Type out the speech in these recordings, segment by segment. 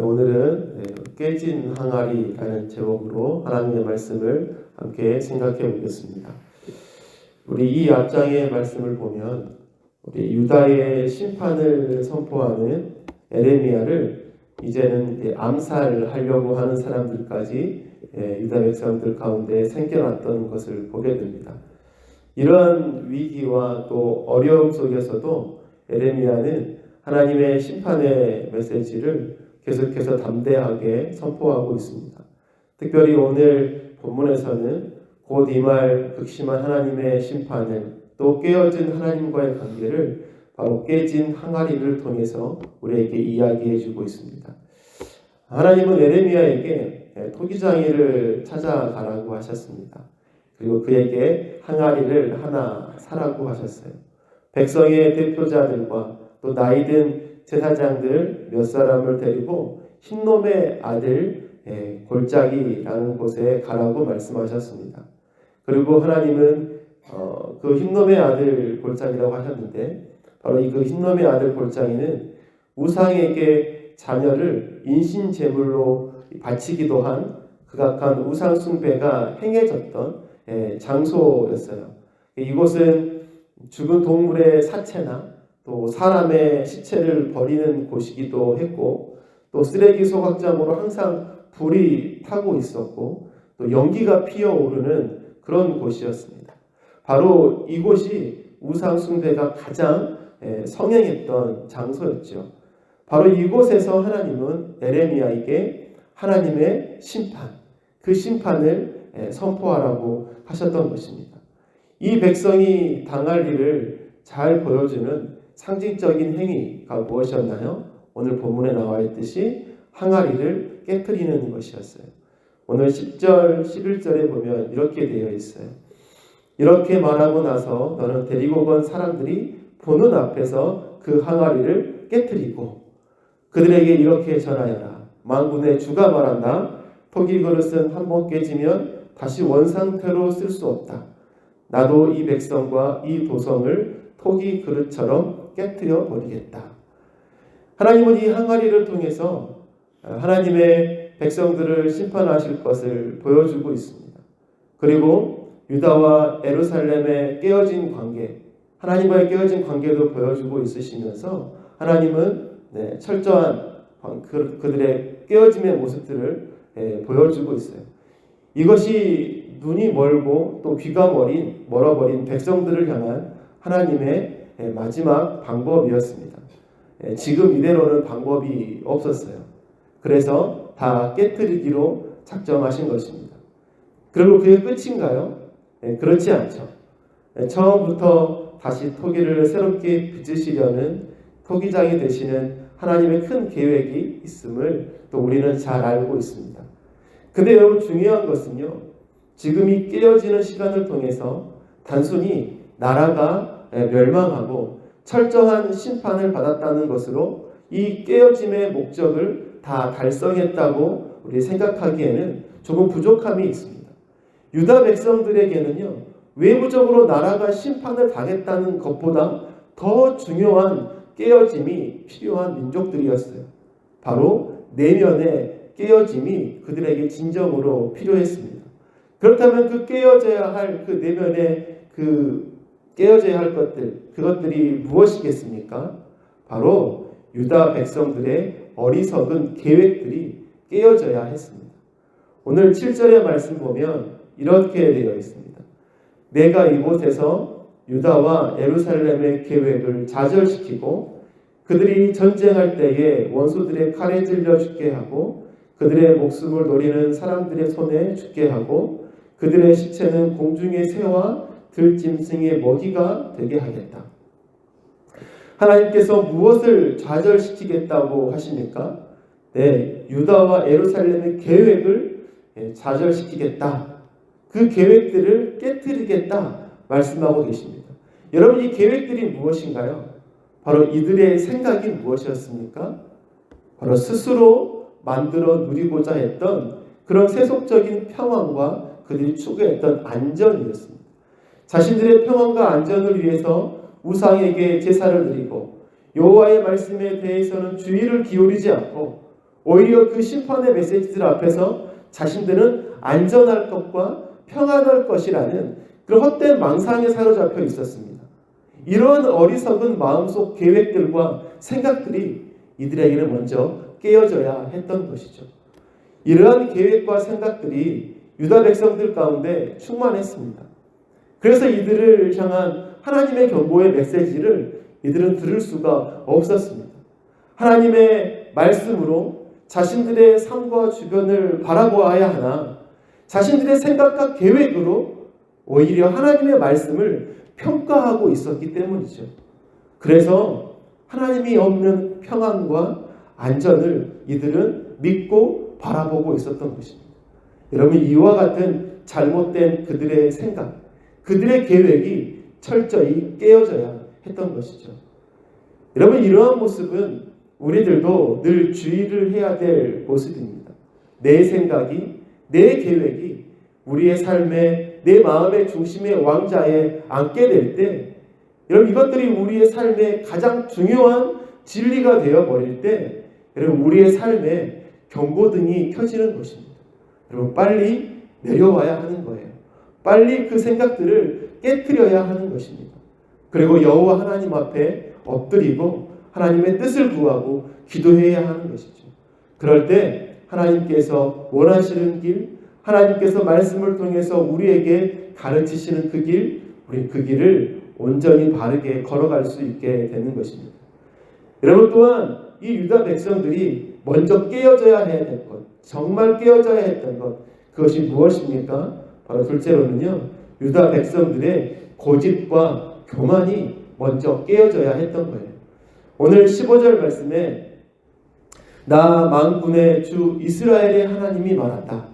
오늘은 깨진 항아리라는 제목으로 하나님의 말씀을 함께 생각해 보겠습니다. 우리 이 앞장의 말씀을 보면 우리 유다의 심판을 선포하는 에레미야를 이제는 암살하려고 하는 사람들까지 유다 백성들 가운데 생겨났던 것을 보게 됩니다. 이런 위기와 또 어려움 속에서도 에레미야는 하나님의 심판의 메시지를 계속해서 담대하게 선포하고 있습니다. 특별히 오늘 본문에서는 곧 이 말 극심한 하나님의 심판을 또 깨어진 하나님과의 관계를 바로 깨진 항아리를 통해서 우리에게 이야기해 주고 있습니다. 하나님은 에레미야에게 토기장이를 찾아가라고 하셨습니다. 그리고 그에게 항아리를 하나 사라고 하셨어요. 백성의 대표자들과 또 나이든 제사장들 몇 사람을 데리고 흰놈의 아들 골짜기라는 곳에 가라고 말씀하셨습니다. 그리고 하나님은 그 흰놈의 아들 골짜기라고 하셨는데 바로 이 그 흰놈의 아들 골짜기는 우상에게 자녀를 인신제물로 바치기도 한 극악한 우상 숭배가 행해졌던 장소였어요. 이곳은 죽은 동물의 사체나 또 사람의 시체를 버리는 곳이기도 했고 또 쓰레기 소각장으로 항상 불이 타고 있었고 또 연기가 피어오르는 그런 곳이었습니다. 바로 이곳이 우상 숭배가 가장 성행했던 장소였죠. 바로 이곳에서 하나님은 에레미야에게 하나님의 심판, 그 심판을 선포하라고 하셨던 것입니다. 이 백성이 당할 일을 잘 보여주는 상징적인 행위가 무엇이었나요? 오늘 본문에 나와 있듯이 항아리를 깨트리는 것이었어요. 오늘 10절, 11절에 보면 이렇게 되어 있어요. 이렇게 말하고 나서 너는 데리고 건 사람들이 보는 앞에서 그 항아리를 깨트리고 그들에게 이렇게 전하여라. 만군의 주가 말한다. 토기 그릇은 한번 깨지면 다시 원상태로 쓸 수 없다. 나도 이 백성과 이 도성을 토기 그릇처럼 깨트려 버리겠다. 하나님은 이 항아리를 통해서 하나님의 백성들을 심판하실 것을 보여주고 있습니다. 그리고 유다와 예루살렘의 깨어진 관계, 하나님과의 깨어진 관계도 보여주고 있으시면서 하나님은 철저한 그들의 깨어짐의 모습들을 보여주고 있어요. 이것이 눈이 멀고 또 귀가 멀어버린 백성들을 향한 하나님의 마지막 방법이었습니다. 지금 이대로는 방법이 없었어요. 그래서 다 깨트리기로 작정하신 것입니다. 그리고 그게 끝인가요? 그렇지 않죠. 처음부터 다시 토기를 새롭게 빚으시려는 토기장이 되시는 하나님의 큰 계획이 있음을 또 우리는 잘 알고 있습니다. 근데 여러분 중요한 것은요. 지금 이 깨어지는 시간을 통해서 단순히 나라가 멸망하고 철저한 심판을 받았다는 것으로 이 깨어짐의 목적을 다 달성했다고 우리 생각하기에는 조금 부족함이 있습니다. 유다 백성들에게는요. 외부적으로 나라가 심판을 당했다는 것보다 더 중요한 깨어짐이 필요한 민족들이었어요. 바로 내면의 깨어짐이 그들에게 진정으로 필요했습니다. 그렇다면 그 깨어져야 할 그 내면의 깨어져야 할 그것들이 무엇이겠습니까? 바로 유다 백성들의 어리석은 계획들이 깨어져야 했습니다. 오늘 7절의 말씀 보면 이렇게 되어 있습니다. 내가 이곳에서 유다와 예루살렘의 계획을 좌절시키고 그들이 전쟁할 때에 원수들의 칼에 찔려 죽게 하고 그들의 목숨을 노리는 사람들의 손에 죽게 하고 그들의 시체는 공중의 새와 들짐승의 먹이가 되게 하겠다. 하나님께서 무엇을 좌절시키겠다고 하십니까? 유다와 예루살렘의 계획을 좌절시키겠다. 그 계획들을 깨트리겠다 말씀하고 계십니다. 여러분 이 계획들이 무엇인가요? 바로 이들의 생각이 무엇이었습니까? 바로 스스로 만들어 누리고자 했던 그런 세속적인 평안과 그들이 추구했던 안전이었습니다. 자신들의 평안과 안전을 위해서 우상에게 제사를 드리고 여호와의 말씀에 대해서는 주의를 기울이지 않고 오히려 그 심판의 메시지들 앞에서 자신들은 안전할 것과 평안할 것이라는 그런 헛된 망상에 사로잡혀 있었습니다. 이러한 어리석은 마음속 계획들과 생각들이 이들에게는 먼저 깨어져야 했던 것이죠. 이러한 계획과 생각들이 유다 백성들 가운데 충만했습니다. 그래서 이들을 향한 하나님의 경고의 메시지를 이들은 들을 수가 없었습니다. 하나님의 말씀으로 자신들의 삶과 주변을 바라보아야 하나 자신들의 생각과 계획으로 오히려 하나님의 말씀을 평가하고 있었기 때문이죠. 그래서 하나님이 없는 평안과 안전을 이들은 믿고 바라보고 있었던 것입니다. 여러분, 이와 같은 잘못된 그들의 생각, 그들의 계획이 철저히 깨어져야 했던 것이죠. 여러분, 이러한 모습은 우리들도 늘 주의를 해야 될 모습입니다. 내 생각이, 내 계획이 우리의 삶의, 내 마음의 중심의 왕좌에 앉게 될 때, 여러분, 이것들이 우리의 삶의 가장 중요한 진리가 되어버릴 때, 여러분, 우리의 삶에 경고등이 켜지는 것입니다. 여러분, 빨리 내려와야 하는 거예요. 빨리 그 생각들을 깨트려야 하는 것입니다. 그리고 여호와 하나님 앞에 엎드리고 하나님의 뜻을 구하고 기도해야 하는 것이죠. 그럴 때 하나님께서 원하시는 길, 하나님께서 말씀을 통해서 우리에게 가르치시는 그 길, 우리 그 길을 온전히 바르게 걸어갈 수 있게 되는 것입니다. 여러분, 또한 이 유다 백성들이 먼저 깨어져야 해야 될 것, 정말 깨어져야 했던 것, 그것이 무엇입니까? 바로 둘째로는요, 유다 백성들의 고집과 교만이 먼저 깨어져야 했던 거예요. 오늘 15절 말씀에 나 만군의 주 이스라엘의 하나님이 말한다.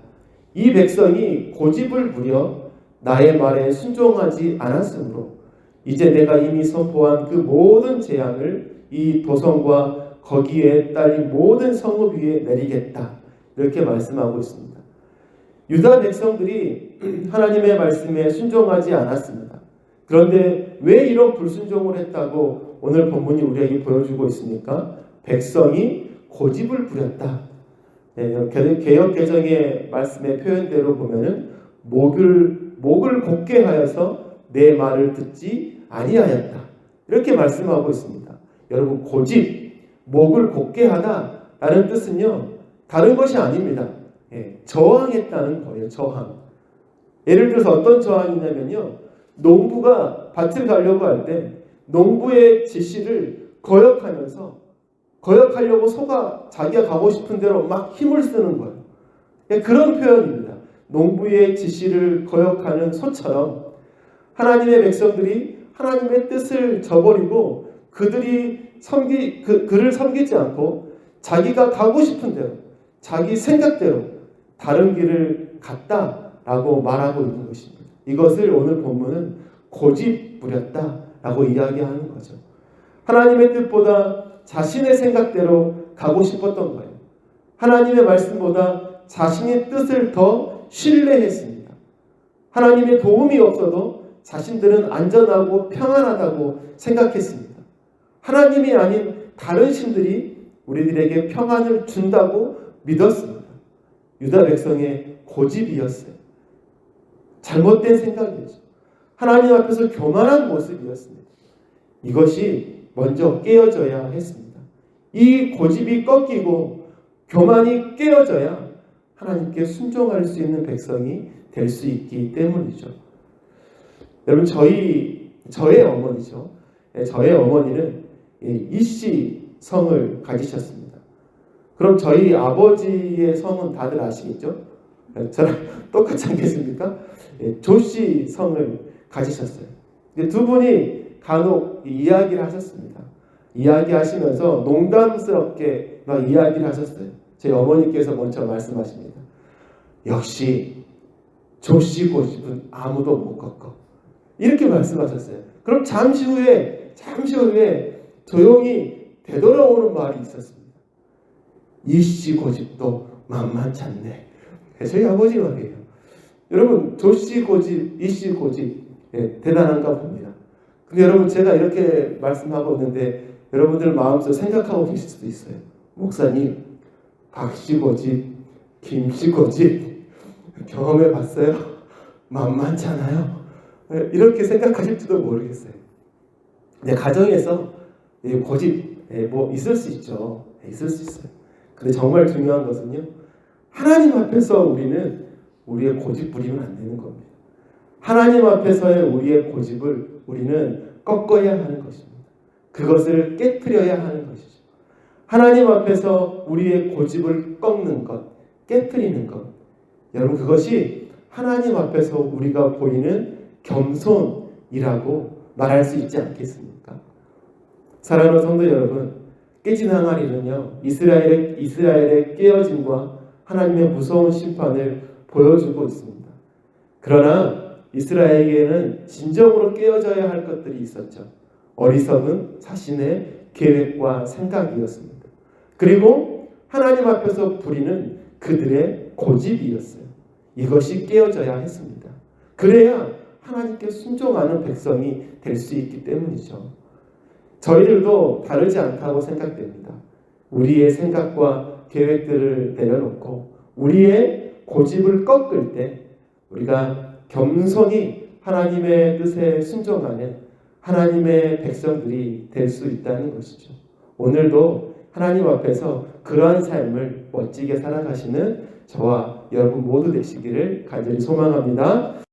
이 백성이 고집을 부려 나의 말에 순종하지 않았으므로 이제 내가 이미 선포한 그 모든 재앙을 이 도성과 거기에 딸린 모든 성읍 위에 내리겠다. 이렇게 말씀하고 있습니다. 유다 백성들이 하나님의 말씀에 순종하지 않았습니다. 그런데 왜 이런 불순종을 했다고 오늘 본문이 우리에게 보여주고 있습니까? 백성이 고집을 부렸다. 네, 개역개정의 말씀의 표현대로 보면은 목을 곧게 하여서 내 말을 듣지 아니하였다. 이렇게 말씀하고 있습니다. 여러분, 고집, 목을 곧게 하다라는 뜻은요, 다른 것이 아닙니다. 저항했다는 거예요. 저항. 예를 들어서 어떤 저항이냐면요, 농부가 밭을 가려고 할 때 농부의 지시를 거역하려고 소가 자기가 가고 싶은 대로 막 힘을 쓰는 거예요. 그런 표현입니다. 농부의 지시를 거역하는 소처럼 하나님의 백성들이 하나님의 뜻을 저버리고 그들이 그를 섬기지 않고 자기가 가고 싶은 대로, 자기 생각대로 다른 길을 갔다라고 말하고 있는 것입니다. 이것을 오늘 본문은 고집 부렸다라고 이야기하는 거죠. 하나님의 뜻보다 자신의 생각대로 가고 싶었던 거예요. 하나님의 말씀보다 자신의 뜻을 더 신뢰했습니다. 하나님의 도움이 없어도 자신들은 안전하고 평안하다고 생각했습니다. 하나님이 아닌 다른 신들이 우리들에게 평안을 준다고 믿었습니다. 유다 백성의 고집이었어요. 잘못된 생각이었죠. 하나님 앞에서 교만한 모습이었습니다. 이것이 먼저 깨어져야 했습니다. 이 고집이 꺾이고 교만이 깨어져야 하나님께 순종할 수 있는 백성이 될 수 있기 때문이죠. 여러분, 저의 어머니죠. 저의 어머니는 이씨 성을 가지셨습니다. 그럼 저희 아버지의 성은 다들 아시겠죠? 저랑 똑같지 않겠습니까? 조씨 성을 가지셨어요. 두 분이 간혹 이야기를 하셨습니다. 이야기하시면서 농담스럽게 막 이야기를 하셨어요. 제 어머니께서 먼저 말씀하십니다. 역시 조씨 고집은 아무도 못 꺾어. 이렇게 말씀하셨어요. 그럼 잠시 후에 조용히 되돌아오는 말이 있었습니다. 이씨 고집도 만만치 않네. 저희 아버지 말이에요. 여러분, 조씨 고집, 이씨 고집 대단한가 봅니다. 근데 여러분, 제가 이렇게 말씀하고 있는데 여러분들 마음속에 생각하고 계실 수도 있어요. 목사님, 박씨 고집, 김씨 고집 경험해 봤어요? 만만찮아요. 이렇게 생각하실지도 모르겠어요. 가정에서 고집 뭐 있을 수 있죠. 있을 수 있어요. 근데 정말 중요한 것은요. 하나님 앞에서 우리는 우리의 고집 부리면 안 되는 겁니다. 하나님 앞에서의 우리의 고집을 우리는 꺾어야 하는 것입니다. 그것을 깨트려야 하는 것이죠. 하나님 앞에서 우리의 고집을 꺾는 것, 깨트리는 것. 여러분 그것이 하나님 앞에서 우리가 보이는 겸손이라고 말할 수 있지 않겠습니까? 사랑하는 성도 여러분, 깨진 항아리는요 이스라엘의 깨어짐과 하나님의 무서운 심판을 보여주고 있습니다. 그러나 이스라엘에게는 진정으로 깨어져야 할 것들이 있었죠. 어리석은 자신의 계획과 생각이었습니다. 그리고 하나님 앞에서 부리는 그들의 고집이었어요. 이것이 깨어져야 했습니다. 그래야 하나님께 순종하는 백성이 될 수 있기 때문이죠. 저희들도 다르지 않다고 생각됩니다. 우리의 생각과 계획들을 내려놓고 우리의 고집을 꺾을 때 우리가 겸손히 하나님의 뜻에 순종하는 하나님의 백성들이 될 수 있다는 것이죠. 오늘도 하나님 앞에서 그러한 삶을 멋지게 살아가시는 저와 여러분 모두 되시기를 간절히 소망합니다.